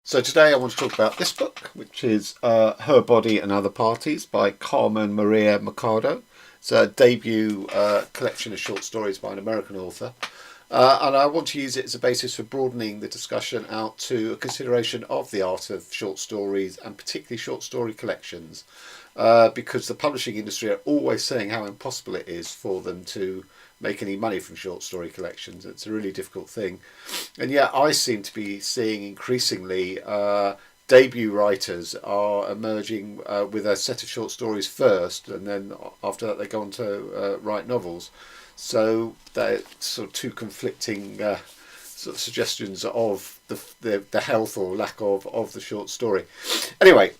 So today I want to talk about this book, which is Her Body and Other Parties by Carmen Maria Macado. It's a debut collection of short stories by an American author. And I want to use it as a basis for broadening the discussion out to a consideration of the art of short stories and particularly short story collections. Because the publishing industry are always saying how impossible it is for them to make any money from short story collections. It's a really difficult thing. And yet I seem to be seeing increasingly debut writers are emerging with a set of short stories first, and then after that they go on to write novels. So they're sort of two conflicting sort of suggestions of the health or lack of the short story. Anyway,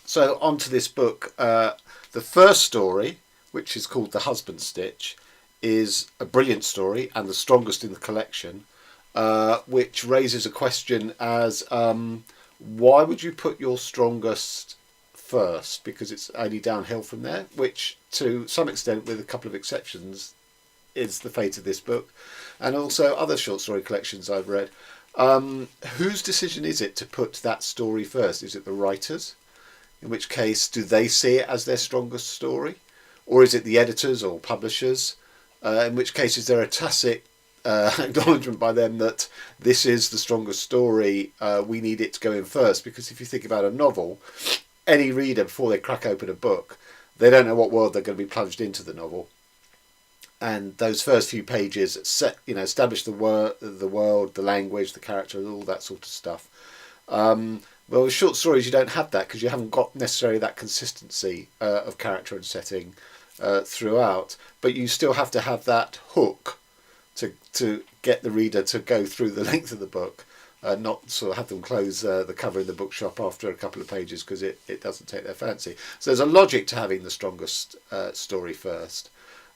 so on to this book. The first story, which is called The Husband Stitch, is a brilliant story and the strongest in the collection, which raises a question as why would you put your strongest first? Because it's only downhill from there, which to some extent, with a couple of exceptions, is the fate of this book, and also other short story collections I've read. Whose decision is it to put that story first? Is it the writers? In which case, do they see it as their strongest story? Or is it the editors or publishers? In which case, is there a tacit acknowledgement by them that this is the strongest story, we need it to go in first? Because if you think about a novel, any reader, before they crack open a book, they don't know what world they're going to be plunged into the novel. And those first few pages establish the world, the language, the character, all that sort of stuff. Well, with short stories, you don't have that because you haven't got necessarily that consistency of character and setting throughout. But you still have to have that hook to get the reader to go through the length of the book, not sort of have them close the cover in the bookshop after a couple of pages because it doesn't take their fancy. So there's a logic to having the strongest story first.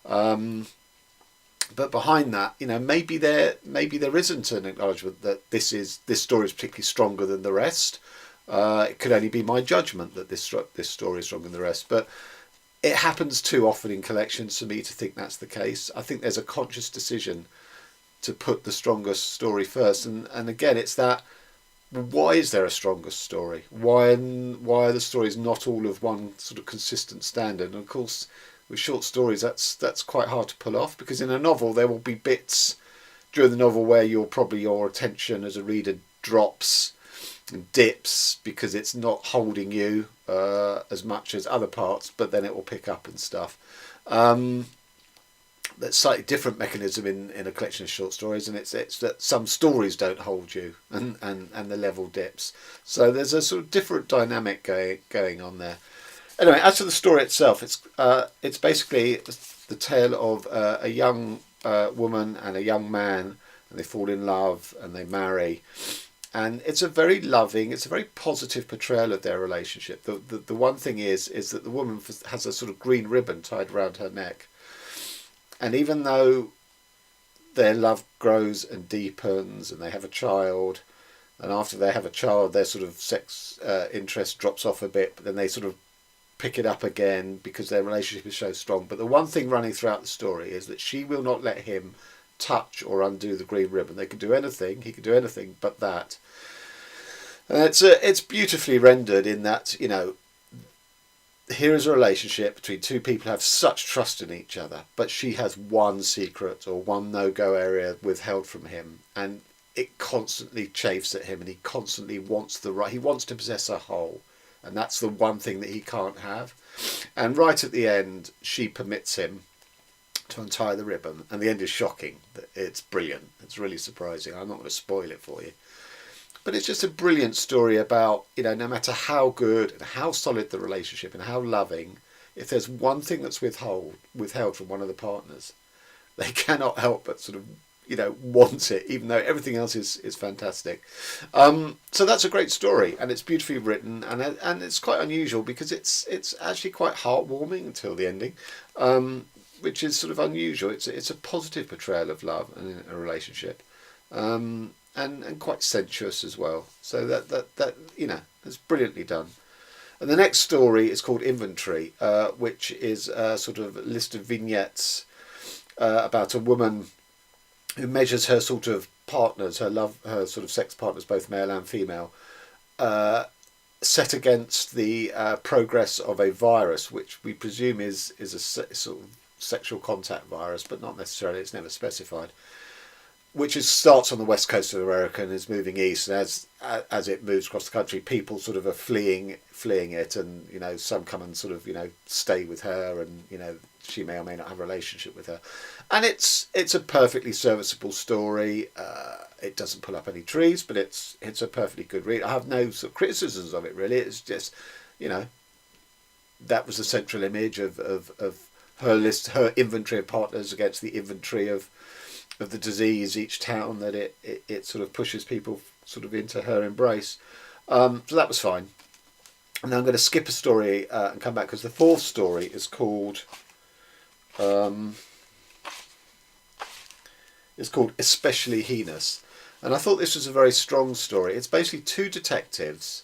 But behind that, maybe there isn't an acknowledgement that this story is particularly stronger than the rest. It could only be my judgment that this story is stronger than the rest. But it happens too often in collections for me to think that's the case. I think there's a conscious decision to put the strongest story first. And again, it's that, why is there a strongest story? Why are the stories not all of one sort of consistent standard? And of course, with short stories, that's quite hard to pull off, because in a novel there will be bits during the novel where your attention as a reader drops and dips because it's not holding you as much as other parts, but then it will pick up and stuff. That's slightly different mechanism in a collection of short stories, and it's that some stories don't hold you and the level dips. So there's a sort of different dynamic going on there. Anyway, as to the story itself, it's basically the tale of a young woman and a young man, and they fall in love and they marry. And it's a very loving, it's a very positive portrayal of their relationship. The one thing is that the woman has a sort of green ribbon tied around her neck. And even though their love grows and deepens and they have a child, and after they have a child, their sort of sex interest drops off a bit, but then they sort of pick it up again because their relationship is so strong. But the one thing running throughout the story is that she will not let him touch or undo the green ribbon. They could do anything, he could do anything but that. And it's beautifully rendered in that, here is a relationship between two people who have such trust in each other, but she has one secret or one no-go area withheld from him, and it constantly chafes at him, and he constantly wants he wants to possess her whole, and that's the one thing that he can't have. And right at the end, she permits him to untie the ribbon, and the end is shocking. It's brilliant. It's really surprising. I'm not going to spoil it for you. But it's just a brilliant story about, no matter how good and how solid the relationship and how loving, if there's one thing that's withheld from one of the partners, they cannot help but sort of, want it, even though everything else is fantastic. So that's a great story, and it's beautifully written, and it's quite unusual because it's actually quite heartwarming until the ending, which is sort of unusual. It's a positive portrayal of love and a relationship. And quite sensuous as well. So that it's brilliantly done. And the next story is called Inventory, which is a sort of list of vignettes about a woman who measures her sort of partners, her sort of sex partners, both male and female, set against the progress of a virus, which we presume is a sort of sexual contact virus, but not necessarily. It's never specified. Which starts on the west coast of America and is moving east, and as it moves across the country, people sort of are fleeing it, and some come and sort of stay with her, and she may or may not have a relationship with her, and it's a perfectly serviceable story. It doesn't pull up any trees, but it's a perfectly good read. I have no sort of criticisms of it really. It's just that was the central image of her list, her inventory of partners against the inventory of the disease each town that it sort of pushes people sort of into her embrace. So that was fine. And then I'm going to skip a story and come back, because the fourth story is called Especially Heinous. And I thought this was a very strong story. It's basically two detectives,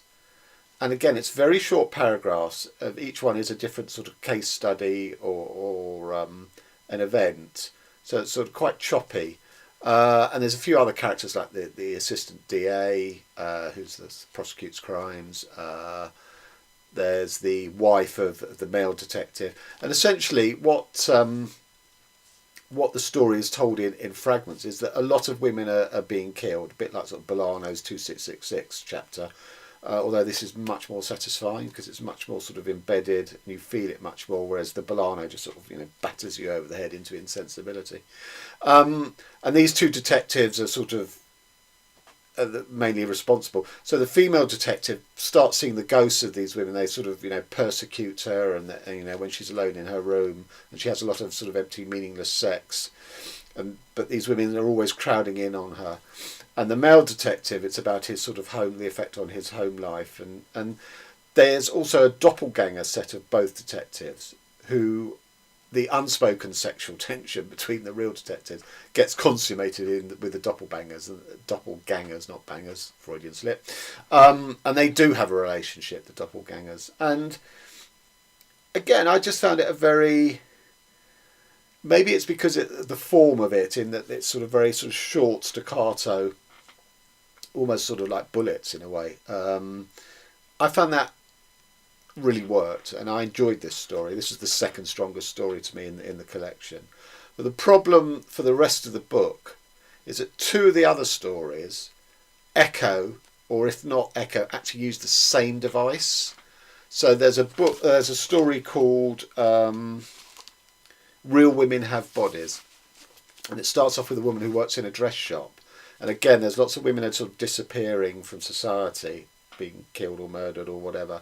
and again it's very short paragraphs. Of each one is a different sort of case study or an event. So it's sort of quite choppy. And there's a few other characters like the assistant DA, who prosecutes crimes. There's the wife of the male detective. And essentially what the story is told in fragments is that a lot of women are being killed, a bit like sort of Bolano's 2666 chapter. Although this is much more satisfying because it's much more sort of embedded and you feel it much more, whereas the Bolano just sort of batters you over the head into insensibility. And these two detectives are sort of mainly responsible. So the female detective starts seeing the ghosts of these women. They sort of persecute her, and when she's alone in her room, and she has a lot of sort of empty, meaningless sex. But these women are always crowding in on her. And the male detective, it's about his sort of the effect on his home life. And there's also a doppelganger set of both detectives, who the unspoken sexual tension between the real detectives gets consummated with the doppelgangers, not bangers, Freudian slip. And they do have a relationship, the doppelgangers. And again, I just found it maybe it's because the form of it, in that it's sort of very sort of short staccato, almost sort of like bullets in a way. I found that really worked, and I enjoyed this story. This is the second strongest story to me in the collection. But the problem for the rest of the book is that two of the other stories echo, or if not echo, actually use the same device. So there's a story called Real Women Have Bodies, and it starts off with a woman who works in a dress shop, and again there's lots of women that are sort of disappearing from society, being killed or murdered or whatever,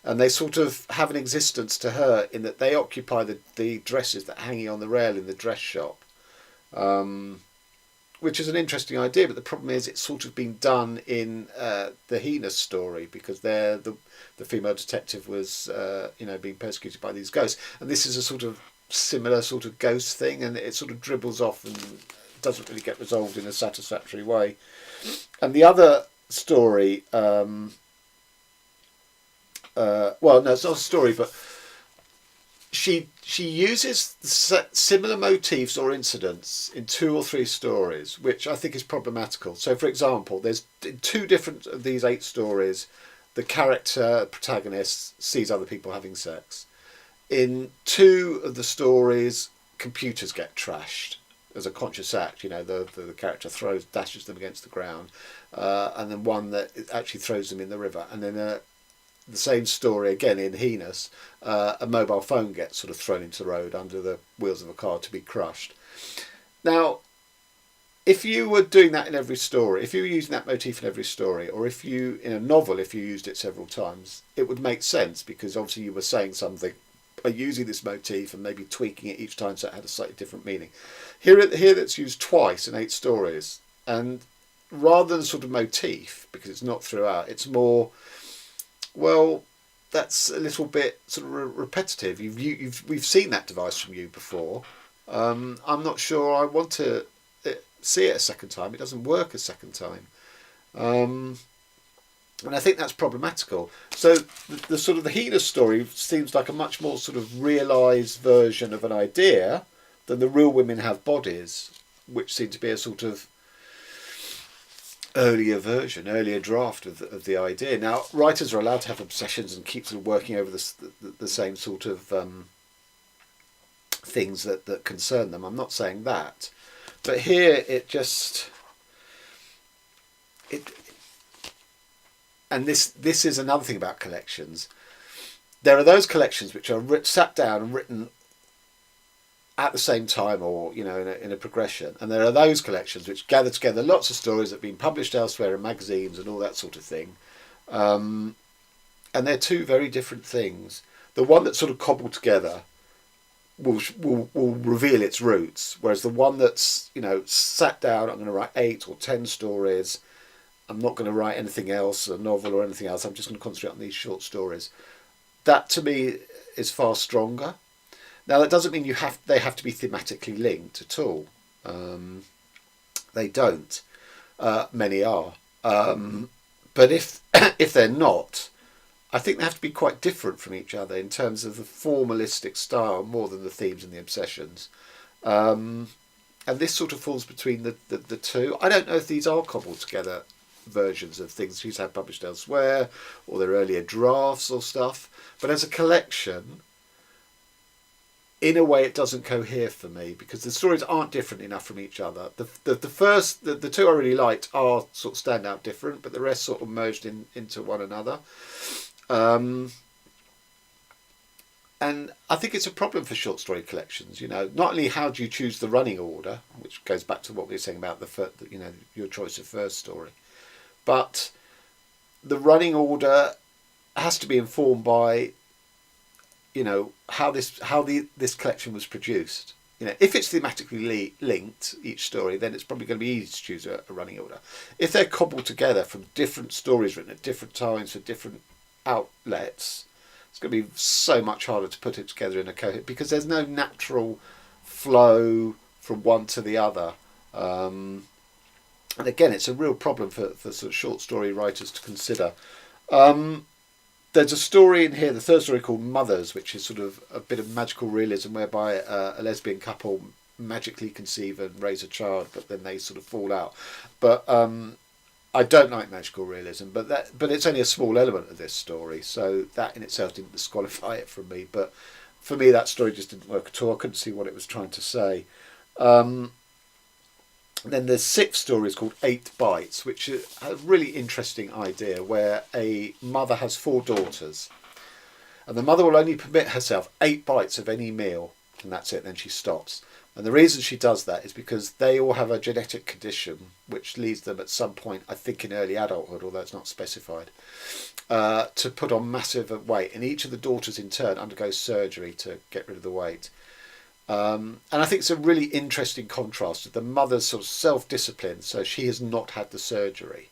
and they sort of have an existence to her in that they occupy the dresses that are hanging on the rail in the dress shop, which is an interesting idea. But the problem is it's sort of been done in the heinous story, because the female detective was being persecuted by these ghosts, and this is a sort of similar sort of ghost thing, and it sort of dribbles off and doesn't really get resolved in a satisfactory way. And the other story, well, no, it's not a story, but she uses similar motifs or incidents in 2 or 3 stories, which I think is problematical. So, for example, there's 2 different of these 8 stories, the protagonist sees other people having sex. In 2 of the stories, computers get trashed as a conscious act. The character dashes them against the ground, and then one that actually throws them in the river. And then the same story again in heinous, a mobile phone gets sort of thrown into the road under the wheels of a car to be crushed. Now, if you were doing that in every story, if you were using that motif in every story, or if you, in a novel, if you used it several times, it would make sense, because obviously you were saying something by using this motif and maybe tweaking it each time so it had a slightly different meaning. Here that's used twice in 8 stories, and rather than sort of motif, because it's not throughout, it's more, well, that's a little bit sort of repetitive. We've seen that device from you before. I'm not sure I want to see it a second time. It doesn't work a second time. And I think that's problematical. So the sort of the heinous story seems like a much more sort of realised version of an idea than the Real Women Have Bodies, which seem to be a sort of earlier draft of the idea. Now, writers are allowed to have obsessions and keep sort of working over the same sort of things that concern them. I'm not saying that, but here and this is another thing about collections. There are those collections which are sat down and written at the same time, or in a progression, and there are those collections which gather together lots of stories that have been published elsewhere in magazines and all that sort of thing, and they're two very different things. The one that's sort of cobbled together will reveal its roots, whereas the one that's sat down, I'm going to write 8 or 10 stories, I'm not going to write anything else, a novel or anything else, I'm just going to concentrate on these short stories. That to me is far stronger. Now that doesn't mean they have to be thematically linked at all. They don't. Many are. But if they're not, I think they have to be quite different from each other in terms of the formalistic style more than the themes and the obsessions. And this sort of falls between the two. I don't know if these are cobbled together versions of things she's had published elsewhere, or their earlier drafts or stuff. But as a collection, in a way, it doesn't cohere for me because the stories aren't different enough from each other. The two I really liked are sort of stand out different, but the rest sort of merged into one another. And I think it's a problem for short story collections. Not only how do you choose the running order, which goes back to what we were saying about your choice of first story, but the running order has to be informed by how this collection was produced. If it's thematically linked, each story, then it's probably going to be easy to choose a running order. If they're cobbled together from different stories written at different times for different outlets, it's going to be so much harder to put it together in a coherent, because there's no natural flow from one to the other. And again, it's a real problem for sort of short story writers to consider. There's a story in here, the third story, called Mothers, which is sort of a bit of magical realism whereby a lesbian couple magically conceive and raise a child, but then they sort of fall out. But I don't like magical realism, but it's only a small element of this story, so that in itself didn't disqualify it from me. But for me, that story just didn't work at all. I couldn't see what it was trying to say. And then the sixth story is called 8 Bites, which is a really interesting idea where a mother has 4 daughters, and the mother will only permit herself 8 bites of any meal, and that's it, then she stops. And the reason she does that is because they all have a genetic condition which leads them at some point, I think in early adulthood, although it's not specified, to put on massive weight, and each of the daughters in turn undergoes surgery to get rid of the weight. And I think it's a really interesting contrast to the mother's sort of self-discipline, so she has not had the surgery,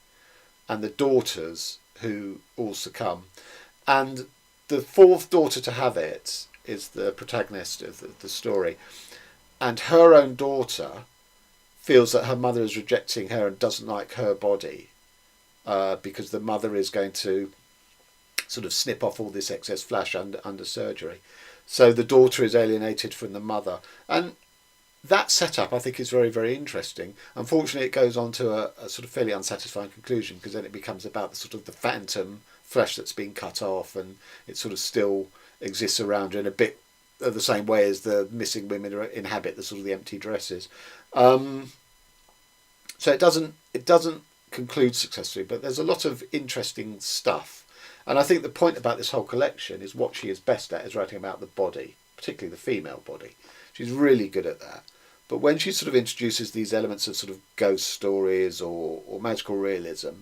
and the daughters who all succumb. And the 4th daughter to have it is the protagonist of the story, and her own daughter feels that her mother is rejecting her and doesn't like her body because the mother is going to sort of snip off all this excess flesh under surgery. So the daughter is alienated from the mother. And that setup, I think, is very, very interesting. Unfortunately, it goes on to a sort of fairly unsatisfying conclusion, because then it becomes about the sort of the phantom flesh that's been cut off, and it sort of still exists around her in a bit of the same way as the missing women inhabit the sort of the empty dresses. So it doesn't conclude successfully, but there's a lot of interesting stuff. And I think the point about this whole collection is what she is best at is writing about the body, particularly the female body. She's really good at that. But when she sort of introduces these elements of sort of ghost stories or magical realism,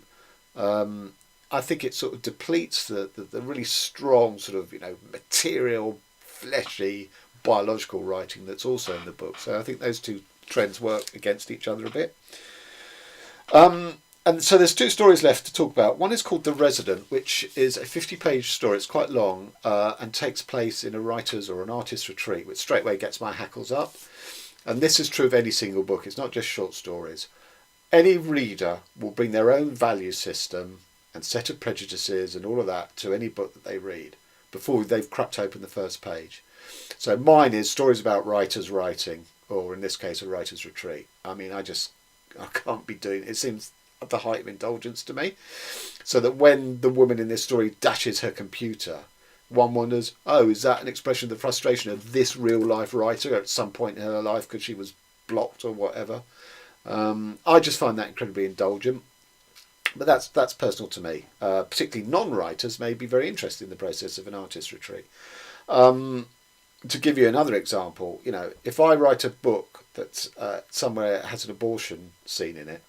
I think it sort of depletes the really strong sort of material, fleshy, biological writing that's also in the book. So I think those two trends work against each other a bit. And so there's 2 stories left to talk about. One is called The Resident, which is a 50-page story. It's quite long and takes place in a writer's or an artist's retreat, which straight away gets my hackles up. And this is true of any single book. It's not just short stories. Any reader will bring their own value system and set of prejudices and all of that to any book that they read before they've cracked open the first page. So mine is stories about writers writing, or in this case, a writer's retreat. I mean, I can't be doing it. It seems at the height of indulgence to me. So that when the woman in this story dashes her computer, one wonders, oh, is that an expression of the frustration of this real life writer at some point in her life because she was blocked or whatever? I just find that incredibly indulgent. But that's personal to me. Particularly non-writers may be very interested in the process of an artist retreat. To give you another example, if I write a book that somewhere has an abortion scene in it,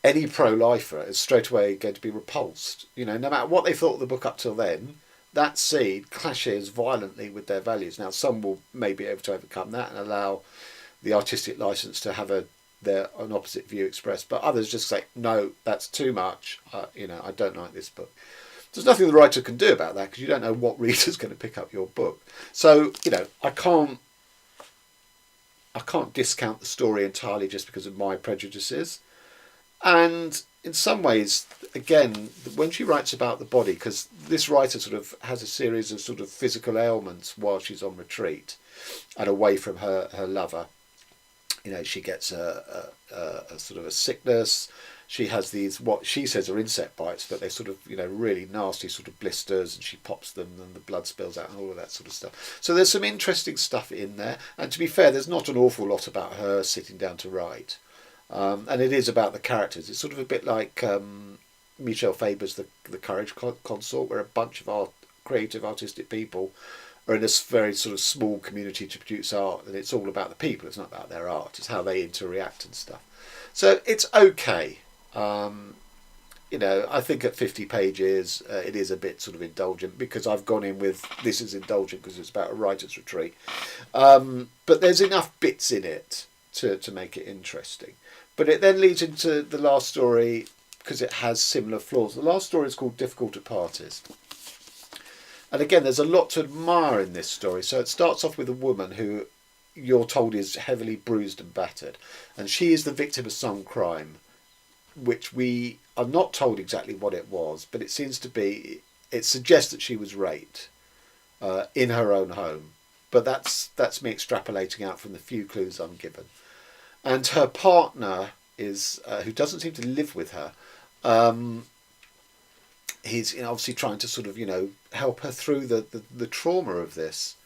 any pro-lifer is straight away going to be repulsed. No matter what they thought of the book up till then, that seed clashes violently with their values. Now, some will maybe be able to overcome that and allow the artistic license to have an opposite view expressed, but others just say, no, that's too much. I don't like this book. There's nothing the writer can do about that because you don't know what reader's going to pick up your book. So, I can't discount the story entirely just because of my prejudices. And in some ways, again, when she writes about the body, because this writer sort of has a series of sort of physical ailments while she's on retreat and away from her lover. She gets a sort of a sickness. She has these, what she says are insect bites, but they're sort of, really nasty sort of blisters, and she pops them and the blood spills out and all of that sort of stuff. So there's some interesting stuff in there. And to be fair, there's not an awful lot about her sitting down to write. And it is about the characters. It's sort of a bit like Michel Faber's The Courage Consort, where a bunch of creative, artistic people are in this very sort of small community to produce art, and it's all about the people. It's not about their art. It's how they interact and stuff. So it's okay. I think at 50 pages, it is a bit sort of indulgent because I've gone in with this is indulgent because it's about a writer's retreat. But there's enough bits in it to make it interesting. But it then leads into the last story because it has similar flaws. The last story is called Difficult at Parties. And again, there's a lot to admire in this story. So it starts off with a woman who you're told is heavily bruised and battered. And she is the victim of some crime, which we are not told exactly what it was, but it seems to be, it suggests that she was raped in her own home. But that's me extrapolating out from the few clues I'm given. And her partner is, who doesn't seem to live with her, he's obviously trying to sort of, help her through the trauma of this.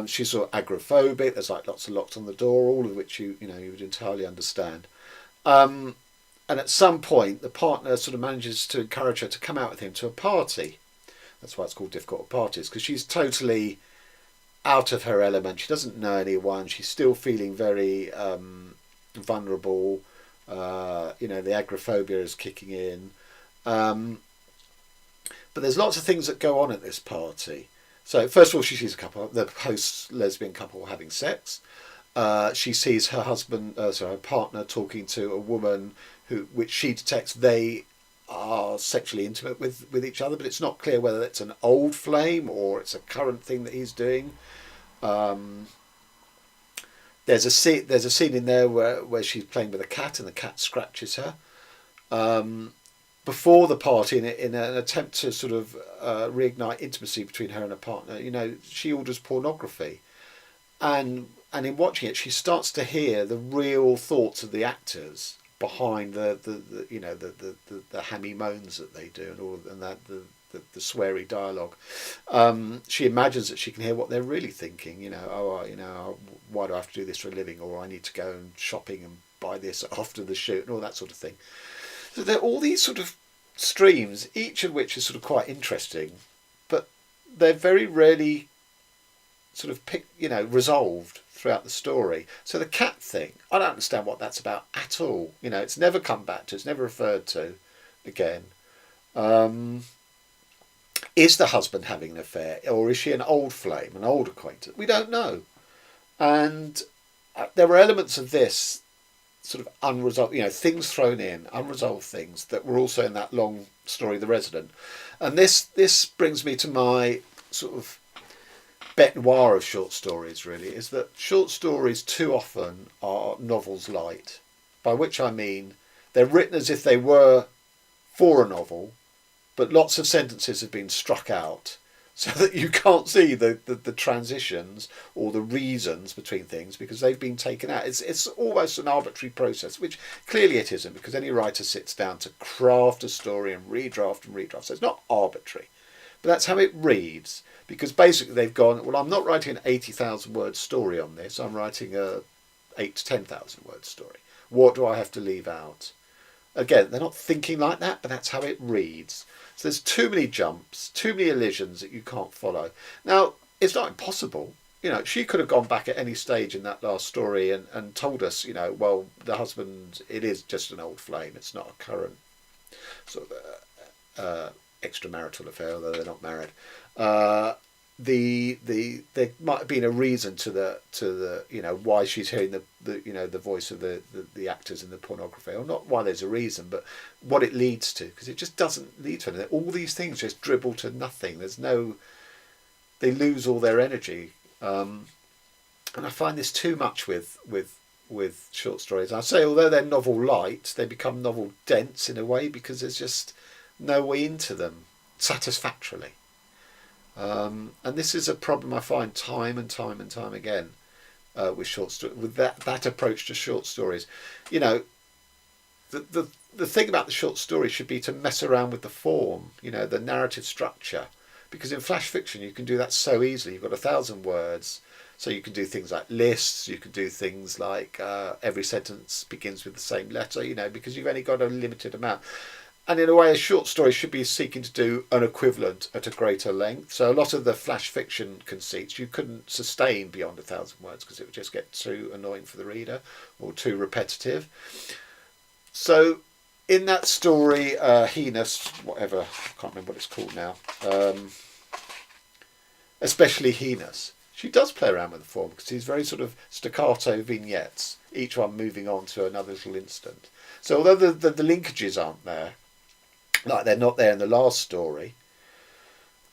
She's sort of agoraphobic. There's like lots of locks on the door, all of which you would entirely understand. And at some point, the partner sort of manages to encourage her to come out with him to a party. That's why it's called Difficult at Parties, because she's totally out of her element. She doesn't know anyone. She's still feeling very vulnerable. The agoraphobia is kicking in. But there's lots of things that go on at this party. So first of all, she sees the post-lesbian couple having sex. She sees her her partner talking to a woman which she detects they are sexually intimate with each other, but it's not clear whether it's an old flame or it's a current thing that he's doing. There's a scene in there where she's playing with a cat and the cat scratches her. Before the party, in an attempt to sort of reignite intimacy between her and her partner, she orders pornography, and in watching it, she starts to hear the real thoughts of the actors behind the hammy moans that they do and the sweary dialogue. She imagines that she can hear what they're really thinking. Why do I have to do this for a living? Or I need to go and shopping and buy this after the shoot and all that sort of thing. So there are all these sort of streams, each of which is sort of quite interesting, but they're very rarely sort of resolved throughout the story. So the cat thing, I don't understand what that's about at all. It's never come back to, it's never referred to again. Is the husband having an affair, or is she an old flame, an old acquaintance? We don't know. And there were elements of this sort of unresolved, things thrown in, unresolved things that were also in that long story, The Resident. And this brings me to my sort of bête noire of short stories, really, is that short stories too often are novels light, by which I mean they're written as if they were for a novel, but lots of sentences have been struck out so that you can't see the transitions or the reasons between things because they've been taken out. It's almost an arbitrary process, which clearly it isn't, because any writer sits down to craft a story and redraft and redraft. So it's not arbitrary, but that's how it reads. Because basically they've gone, well, I'm not writing an 80,000 word story on this. I'm writing a 8 to 10,000 word story. What do I have to leave out? Again, they're not thinking like that, but that's how it reads. So there's too many jumps, too many elisions that you can't follow. Now, it's not impossible. She could have gone back at any stage in that last story and told us, well, the husband, it is just an old flame. It's not a current sort of extramarital affair, although they're not married. There might have been a reason to the why she's hearing the voice of the actors in the pornography, or not why there's a reason, but what it leads to, because it just doesn't lead to anything. All these things just dribble to nothing. They lose all their energy, and I find this too much with short stories. I say, although they're novel light, they become novel dense in a way because there's just no way into them satisfactorily. And this is a problem I find time and time and time again with short stories, with that approach to short stories. The thing about the short story should be to mess around with the form, the narrative structure, because in flash fiction you can do that so easily. You've got 1,000 words, so you can do things like lists. You can do things like every sentence begins with the same letter, because you've only got a limited amount. And in a way, a short story should be seeking to do an equivalent at a greater length. So a lot of the flash fiction conceits you couldn't sustain beyond 1,000 words because it would just get too annoying for the reader or too repetitive. So in that story, Heinous, whatever, I can't remember what it's called now, especially Heinous, she does play around with the form because she's very sort of staccato vignettes, each one moving on to another little instant. So although the linkages aren't there, like they're not there in the last story,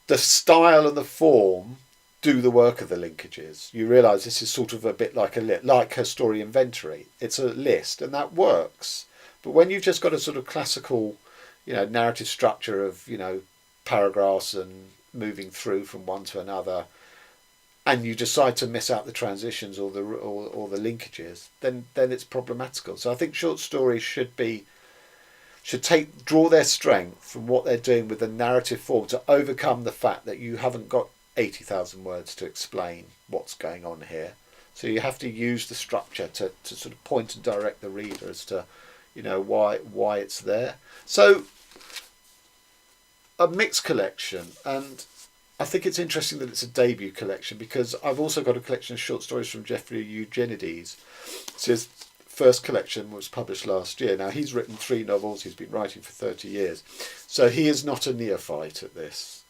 the style and the form do the work of the linkages. You realise this is sort of a bit like her story inventory. It's a list, and that works. But when you've just got a sort of classical, narrative structure of, paragraphs and moving through from one to another, and you decide to miss out the transitions or the linkages, then it's problematical. So I think short stories should draw their strength from what they're doing with the narrative form to overcome the fact that you haven't got 80,000 words to explain what's going on here. So you have to use the structure to sort of point and direct the reader as to, why it's there. So a mixed collection, and I think it's interesting that it's a debut collection because I've also got a collection of short stories from Jeffrey Eugenides. So his first collection was published last year. Now, he's written 3 novels. He's been writing for 30 years. So he is not a neophyte at this.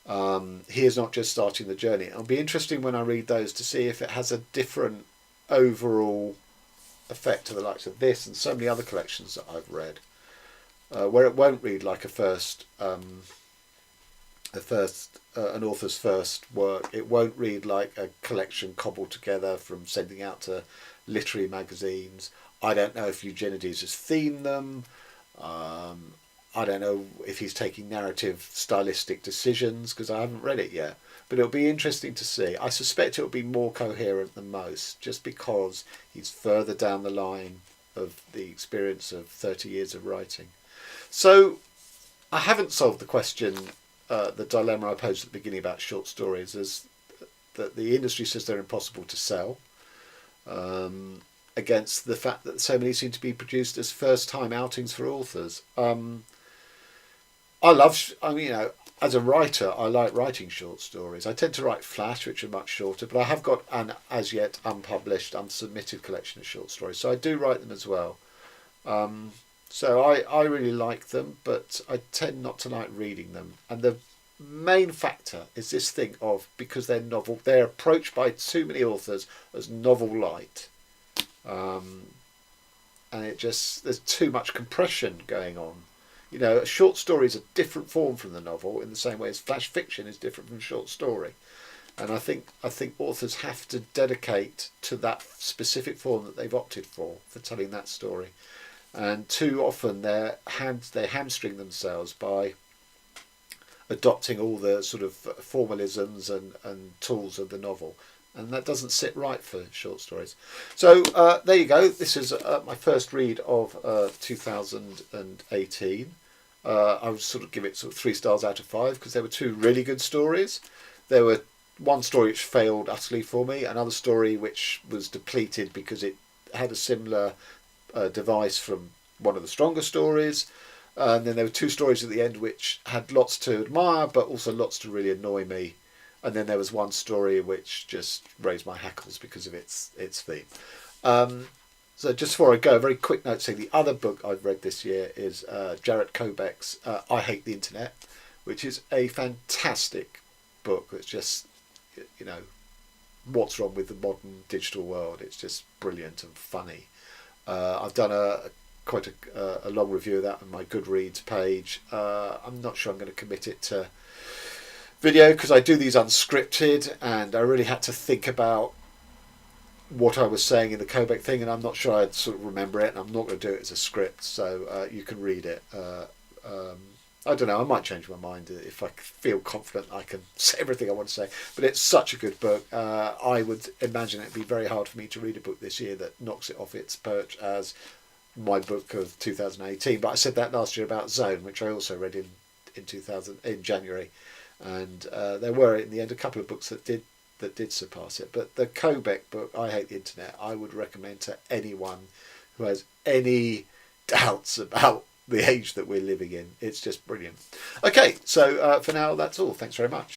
He is not just starting the journey. It'll be interesting when I read those to see if it has a different overall effect to the likes of this and so many other collections that I've read, where it won't read like an author's first work. It won't read like a collection cobbled together from sending out to literary magazines. I don't know if Eugenides has themed them. I don't know if he's taking narrative stylistic decisions because I haven't read it yet. But it'll be interesting to see. I suspect it'll be more coherent than most just because he's further down the line of the experience of 30 years of writing. So I haven't solved the question, the dilemma I posed at the beginning about short stories, is that the industry says they're impossible to sell, against the fact that so many seem to be produced as first-time outings for authors. As a writer, I like writing short stories. I tend to write flash, which are much shorter, but I have got an as yet unpublished, unsubmitted collection of short stories, so I do write them as well. So I really like them, but I tend not to like reading them. And the main factor is this thing of, because they're novel, they're approached by too many authors as novel light. And there's too much compression going on. A short story is a different form from the novel in the same way as flash fiction is different from short story. And I think authors have to dedicate to that specific form that they've opted for telling that story. And too often they hamstring themselves by adopting all the sort of formalisms and tools of the novel. And that doesn't sit right for short stories. So there you go. This is my first read of 2018. I would sort of give it sort of 3 stars out of 5 because there were 2 really good stories. There were one story which failed utterly for me, another story which was depleted because it had a similar device from one of the stronger stories. And then there were 2 stories at the end which had lots to admire but also lots to really annoy me. And then there was one story which just raised my hackles because of its theme. So just before I go, a very quick note saying the other book I've read this year is Jarrett Kobeck's I Hate the Internet, which is a fantastic book. It's just, you know, what's wrong with the modern digital world. It's just brilliant and funny. I've done quite a long review of that on my Goodreads page. I'm not sure I'm going to commit it to video because I do these unscripted and I really had to think about what I was saying in the Kobeck thing, and I'm not sure I'd sort of remember it, and I'm not going to do it as a script, so you can read it. I don't know, I might change my mind if I feel confident I can say everything I want to say, but it's such a good book. I would imagine it'd be very hard for me to read a book this year that knocks it off its perch as my book of 2018, but I said that last year about Zone, which I also read in January, and there were in the end a couple of books that did surpass it. But the Kobeck book, I Hate the Internet, I would recommend to anyone who has any doubts about the age that we're living in. It's just brilliant. Okay, so for now that's all. Thanks very much.